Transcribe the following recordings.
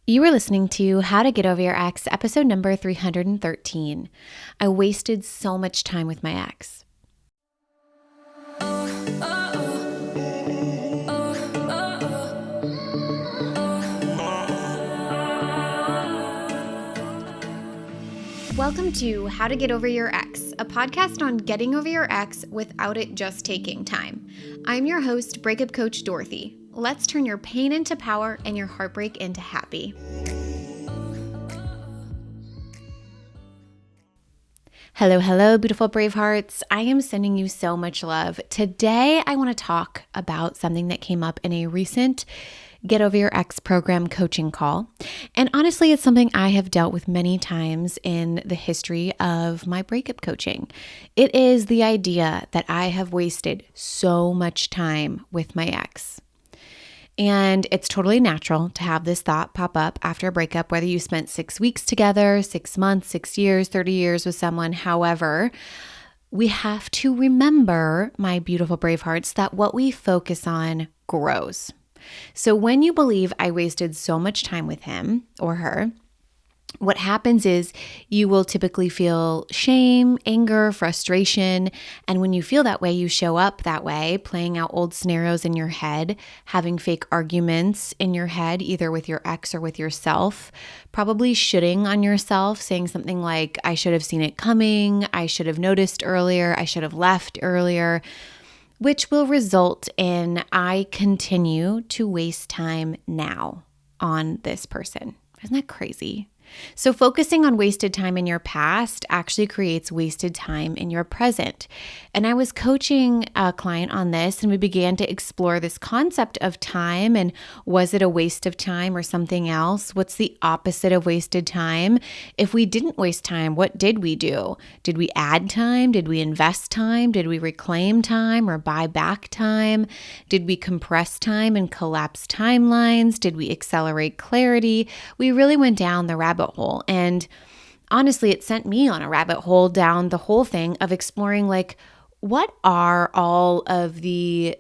You were listening to How to Get Over Your Ex, episode number 313. I wasted so much time with my ex. Welcome to How to Get Over Your Ex, a podcast on getting over your ex without it just taking time. I'm your host, Breakup Coach Dorothy. Let's turn your pain into power and your heartbreak into happy. Hello, beautiful brave hearts. I am sending you so much love. Today, I want to talk about something that came up in a recent Get Over Your Ex program coaching call. And honestly, it's something I have dealt with many times in the history of my breakup coaching. It is the idea that I have wasted so much time with my ex. And it's totally natural to have this thought pop up after a breakup, whether you spent 6 weeks together, 6 months, 6 years, 30 years with someone. However, we have to remember, my beautiful brave hearts, that what we focus on grows. So when you believe I wasted so much time with him or her, what happens is you will typically feel shame, anger, frustration. And when you feel that way, you show up that way, playing out old scenarios in your head, having fake arguments in your head, either with your ex or with yourself, probably shitting on yourself, saying something like, I should have seen it coming, I should have noticed earlier, I should have left earlier, which will result in I continue to waste time now on this person. Isn't that crazy? So focusing on wasted time in your past actually creates wasted time in your present. And I was coaching a client on this, and we began to explore this concept of time and was it a waste of time or something else? What's the opposite of wasted time? If we didn't waste time, what did we do? Did we add time? Did we invest time? Did we reclaim time or buy back time? Did we compress time and collapse timelines? Did we accelerate clarity? We really went down the rabbit hole. And honestly, it sent me on a rabbit hole down the whole thing of exploring, like, what are all of the,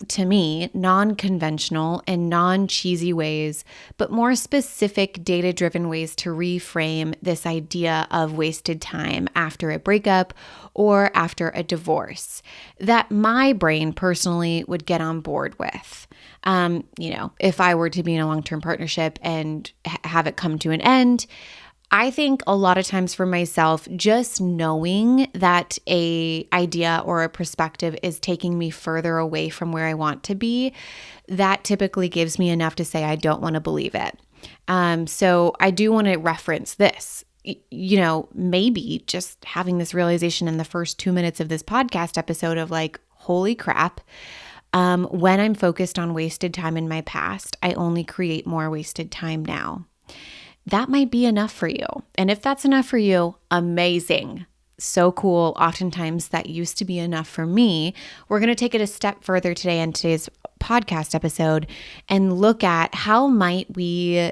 to me, non-conventional and non-cheesy ways, but more specific data-driven ways to reframe this idea of wasted time after a breakup or after a divorce that my brain personally would get on board with. If I were to be in a long-term partnership and have it come to an end, I think a lot of times for myself, just knowing that a idea or a perspective is taking me further away from where I want to be, that typically gives me enough to say I don't want to believe it. So I do want to reference this. Maybe just having this realization in the first 2 minutes of this podcast episode of like, holy crap. When I'm focused on wasted time in my past, I only create more wasted time now. That might be enough for you. And if that's enough for you, amazing. So cool. Oftentimes that used to be enough for me. We're going to take it a step further today in today's podcast episode and look at how might we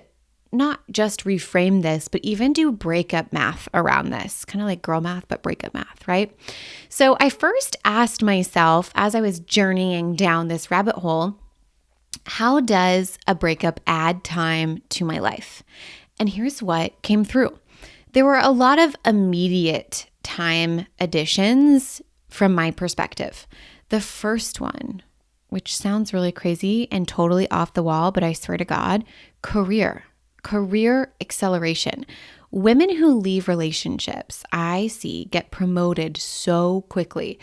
not just reframe this, but even do breakup math around this, kind of like girl math, but breakup math, right? So I first asked myself as I was journeying down this rabbit hole, how does a breakup add time to my life? And here's what came through. There were a lot of immediate time additions from my perspective. The first one, which sounds really crazy and totally off the wall, but I swear to God, career acceleration. Women who leave relationships, I see, get promoted so quickly.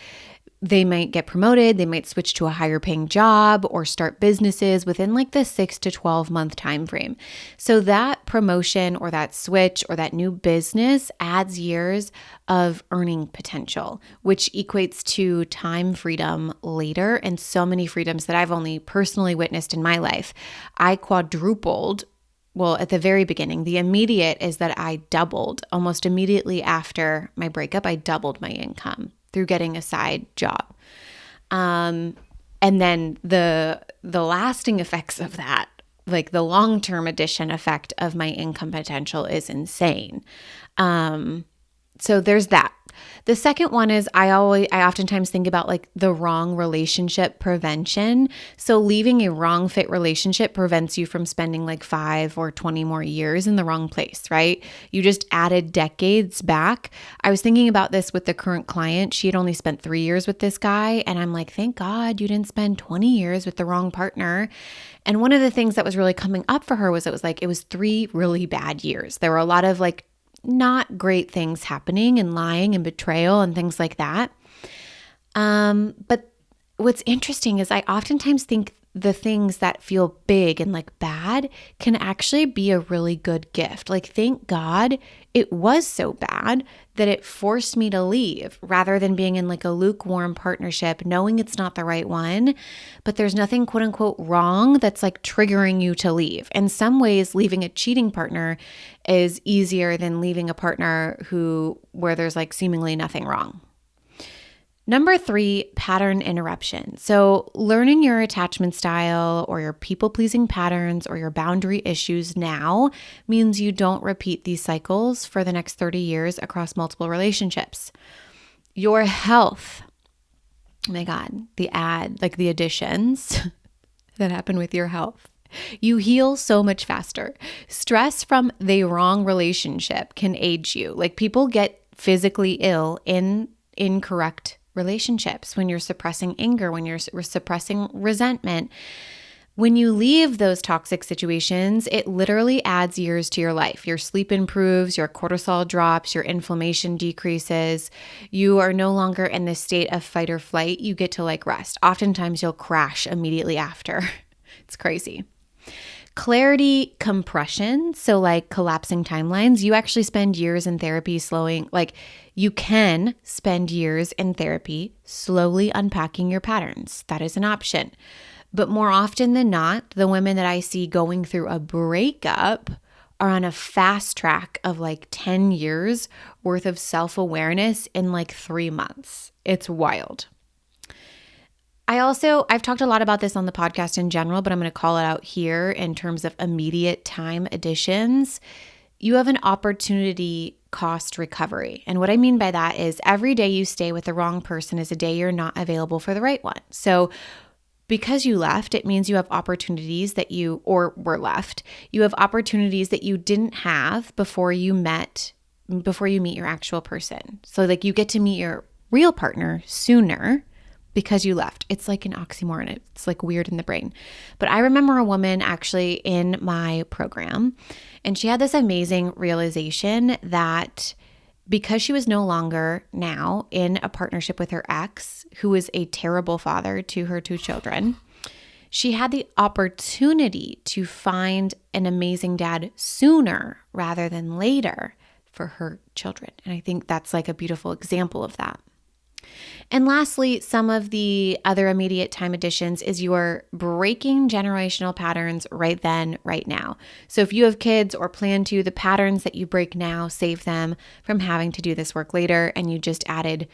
They might get promoted, they might switch to a higher paying job or start businesses within like the 6 to 12 month time frame. So that promotion or that switch or that new business adds years of earning potential, which equates to time freedom later and so many freedoms that I've only personally witnessed in my life. I quadrupled. Well, at the very beginning, the immediate is that I doubled almost immediately after my breakup. I doubled my income through getting a side job. And then the lasting effects of that, like the long-term addition effect of my income potential is insane. So there's that. The second one is I oftentimes think about like the wrong relationship prevention. So leaving a wrong fit relationship prevents you from spending like 5 or 20 more years in the wrong place, right? You just added decades back. I was thinking about this with the current client. She had only spent 3 years with this guy. And I'm like, thank God you didn't spend 20 years with the wrong partner. And one of the things that was really coming up for her was it was 3 really bad years. There were a lot of like not great things happening and lying and betrayal and things like that. But what's interesting is I oftentimes think the things that feel big and like bad can actually be a really good gift. Like, thank God it was so bad that it forced me to leave rather than being in like a lukewarm partnership, knowing it's not the right one, but there's nothing quote unquote wrong that's like triggering you to leave. In some ways, leaving a cheating partner is easier than leaving a partner where there's like seemingly nothing wrong. Number 3, pattern interruption. So learning your attachment style or your people-pleasing patterns or your boundary issues now means you don't repeat these cycles for the next 30 years across multiple relationships. Your health. Oh my God, the additions that happen with your health. You heal so much faster. Stress from the wrong relationship can age you. Like, people get physically ill in incorrect relationships, when you're suppressing anger, when you're suppressing resentment. When you leave those toxic situations, it literally adds years to your life. Your sleep improves, your cortisol drops, your inflammation decreases. You are no longer in this state of fight or flight. You get to like rest. Oftentimes you'll crash immediately after. It's crazy. Clarity compression, so like collapsing timelines, you actually spend years in therapy you can spend years in therapy slowly unpacking your patterns. That is an option. But more often than not, the women that I see going through a breakup are on a fast track of like 10 years worth of self-awareness in like 3 months. It's wild. I've talked a lot about this on the podcast in general, but I'm going to call it out here in terms of immediate time additions. You have an opportunity cost recovery. And what I mean by that is every day you stay with the wrong person is a day you're not available for the right one. So because you left, it means you have opportunities were left. You have opportunities that you didn't have before you meet your actual person. So like you get to meet your real partner sooner because you left. It's like an oxymoron. It's like weird in the brain. But I remember a woman actually in my program, and she had this amazing realization that because she was no longer now in a partnership with her ex, who was a terrible father to her 2 children, she had the opportunity to find an amazing dad sooner rather than later for her children. And I think that's like a beautiful example of that. And lastly, some of the other immediate time additions is you are breaking generational patterns right then, right now. So if you have kids or plan to, the patterns that you break now save them from having to do this work later. And you just added,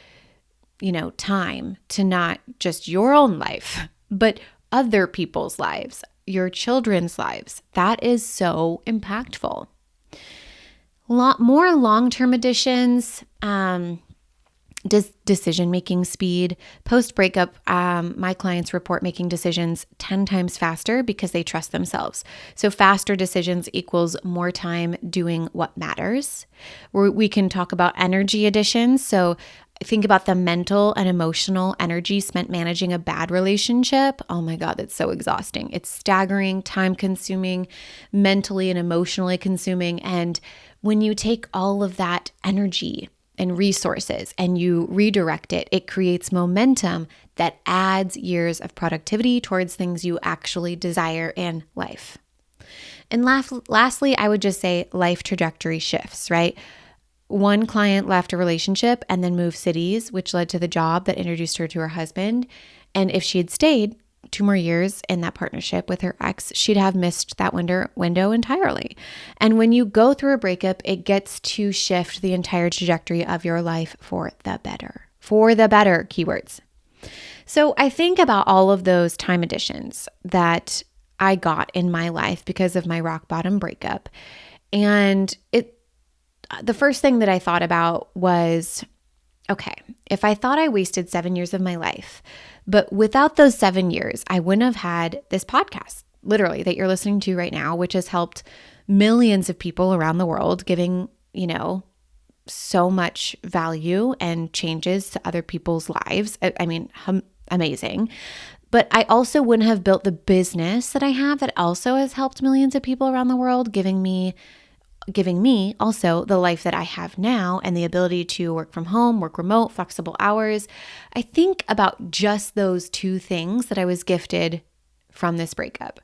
time to not just your own life, but other people's lives, your children's lives. That is so impactful. More long-term additions, decision-making speed. Post-breakup, my clients report making decisions 10 times faster because they trust themselves. So faster decisions equals more time doing what matters. We can talk about energy additions. So think about the mental and emotional energy spent managing a bad relationship. Oh my God, that's so exhausting. It's staggering, time-consuming, mentally and emotionally consuming. And when you take all of that energy and resources and you redirect it, it creates momentum that adds years of productivity towards things you actually desire in life. And lastly, I would just say life trajectory shifts, right? One client left a relationship and then moved cities, which led to the job that introduced her to her husband. And if she had stayed 2 more years in that partnership with her ex, she'd have missed that window entirely. And when you go through a breakup, it gets to shift the entire trajectory of your life for the better. For the better, keywords. So I think about all of those time additions that I got in my life because of my rock bottom breakup. And the first thing that I thought about was Okay, if I thought I wasted 7 years of my life, but without those 7 years, I wouldn't have had this podcast, literally, that you're listening to right now, which has helped millions of people around the world, giving, so much value and changes to other people's lives. I mean, amazing. But I also wouldn't have built the business that I have that also has helped millions of people around the world, giving me also the life that I have now and the ability to work from home, work remote, flexible hours. I think about just those two things that I was gifted from this breakup.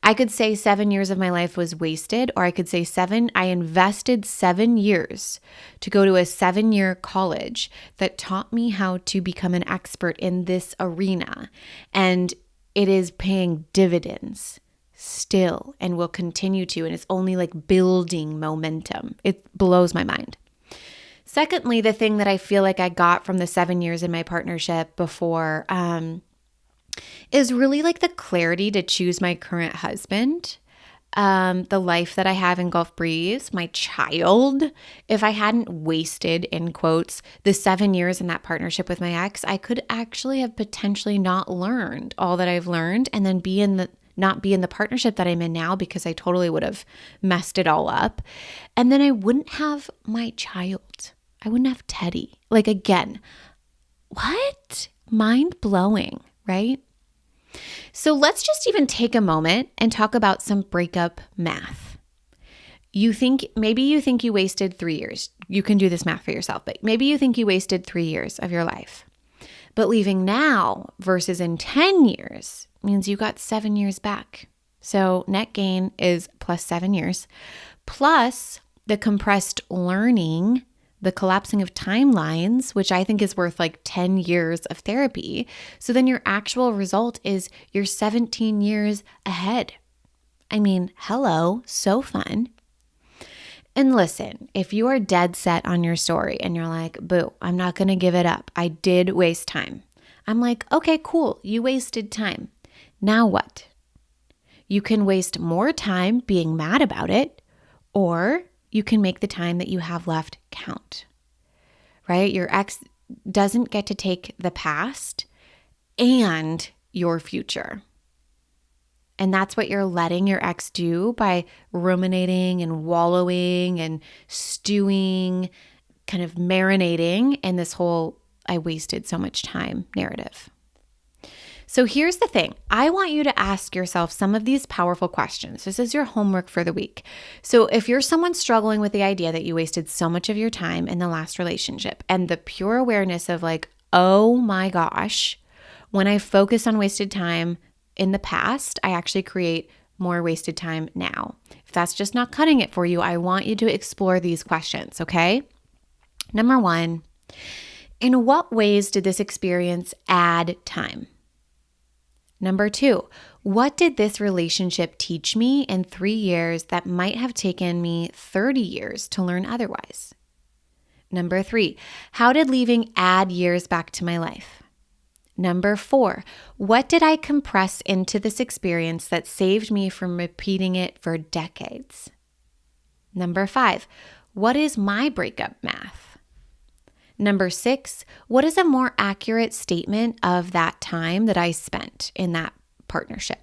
I could say 7 years of my life was wasted, or I could say I invested 7 years to go to a 7-year college that taught me how to become an expert in this arena. And it is paying dividends still and will continue to, and it's only like building momentum. It blows my mind. Secondly, the thing that I feel like I got from the 7 years in my partnership before is really like the clarity to choose my current husband, the life that I have in Gulf Breeze, my child. If I hadn't wasted, in quotes, the 7 years in that partnership with my ex, I could actually have potentially not learned all that I've learned and then not be in the partnership that I'm in now, because I totally would have messed it all up. And then I wouldn't have my child. I wouldn't have Teddy. Like, again, what? Mind blowing, right? So let's just even take a moment and talk about some breakup math. Maybe you think you wasted 3 years. You can do this math for yourself, but maybe you think you wasted 3 years of your life. But leaving now versus in 10 years means you got 7 years back. So net gain is plus 7 years, plus the compressed learning, the collapsing of timelines, which I think is worth like 10 years of therapy. So then your actual result is you're 17 years ahead. I mean, hello, so fun. And listen, if you are dead set on your story and you're like, boo, I'm not going to give it up. I did waste time. I'm like, okay, cool. You wasted time. Now what? You can waste more time being mad about it, or you can make the time that you have left count, right? Your ex doesn't get to take the past and your future. And that's what you're letting your ex do by ruminating and wallowing and stewing, kind of marinating in this whole I wasted so much time narrative. So here's the thing. I want you to ask yourself some of these powerful questions. This is your homework for the week. So if you're someone struggling with the idea that you wasted so much of your time in the last relationship, and the pure awareness of like, oh my gosh, when I focus on wasted time in the past, I actually create more wasted time now. If that's just not cutting it for you, I want you to explore these questions, okay? Number 1, in what ways did this experience add time? Number 2, what did this relationship teach me in 3 years that might have taken me 30 years to learn otherwise? Number 3, how did leaving add years back to my life? Number 4, what did I compress into this experience that saved me from repeating it for decades? Number 5, what is my breakup math? Number 6, what is a more accurate statement of that time that I spent in that partnership?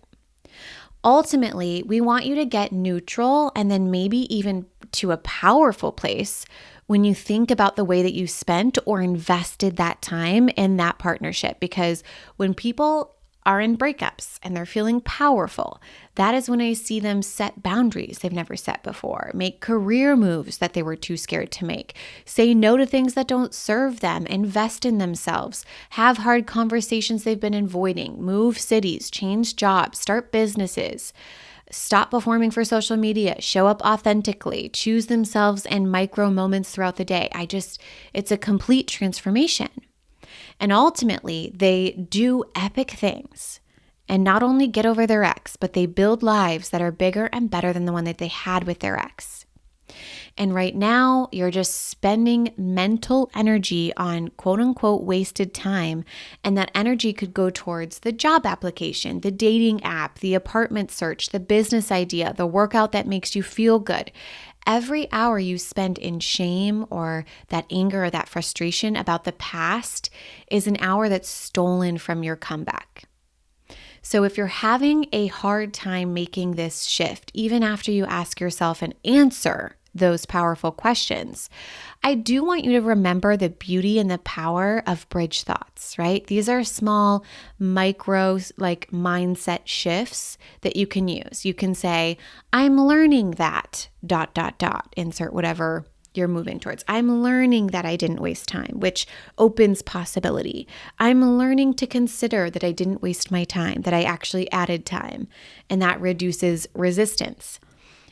Ultimately, we want you to get neutral and then maybe even to a powerful place when you think about the way that you spent or invested that time in that partnership. Because when people are in breakups and they're feeling powerful, that is when I see them set boundaries they've never set before, make career moves that they were too scared to make, say no to things that don't serve them, invest in themselves, have hard conversations they've been avoiding, move cities, change jobs, start businesses, stop performing for social media, show up authentically, choose themselves in micro moments throughout the day. It's a complete transformation. And ultimately, they do epic things and not only get over their ex, but they build lives that are bigger and better than the one that they had with their ex. And right now, you're just spending mental energy on quote unquote wasted time. And that energy could go towards the job application, the dating app, the apartment search, the business idea, the workout that makes you feel good. Every hour you spend in shame or that anger or that frustration about the past is an hour that's stolen from your comeback. So if you're having a hard time making this shift, even after you ask yourself and answer those powerful questions, I do want you to remember the beauty and the power of bridge thoughts, right? These are small micro mindset shifts that you can use. You can say, I'm learning that ... insert whatever you're moving towards. I'm learning that I didn't waste time, which opens possibility. I'm learning to consider that I didn't waste my time, that I actually added time, and that reduces resistance.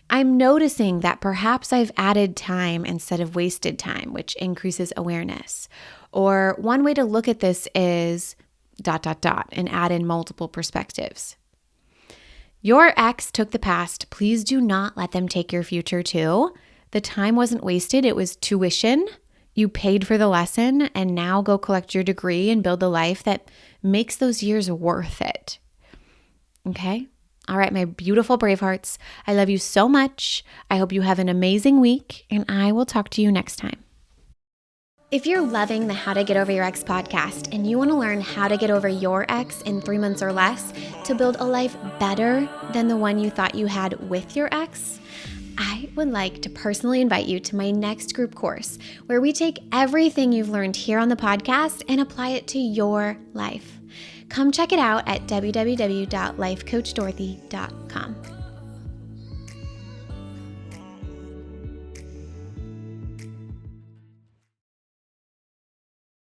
I'm noticing that perhaps I've added time instead of wasted time, which increases awareness. Or one way to look at this is ... and add in multiple perspectives. Your ex took the past. Please do not let them take your future too. The time wasn't wasted. It was tuition. You paid for the lesson, and now go collect your degree and build the life that makes those years worth it. Okay? All right, my beautiful Bravehearts, I love you so much. I hope you have an amazing week, and I will talk to you next time. If you're loving the How to Get Over Your Ex podcast and you want to learn how to get over your ex in 3 months or less to build a life better than the one you thought you had with your ex, I would like to personally invite you to my next group course where we take everything you've learned here on the podcast and apply it to your life. Come check it out at www.lifecoachdorothy.com.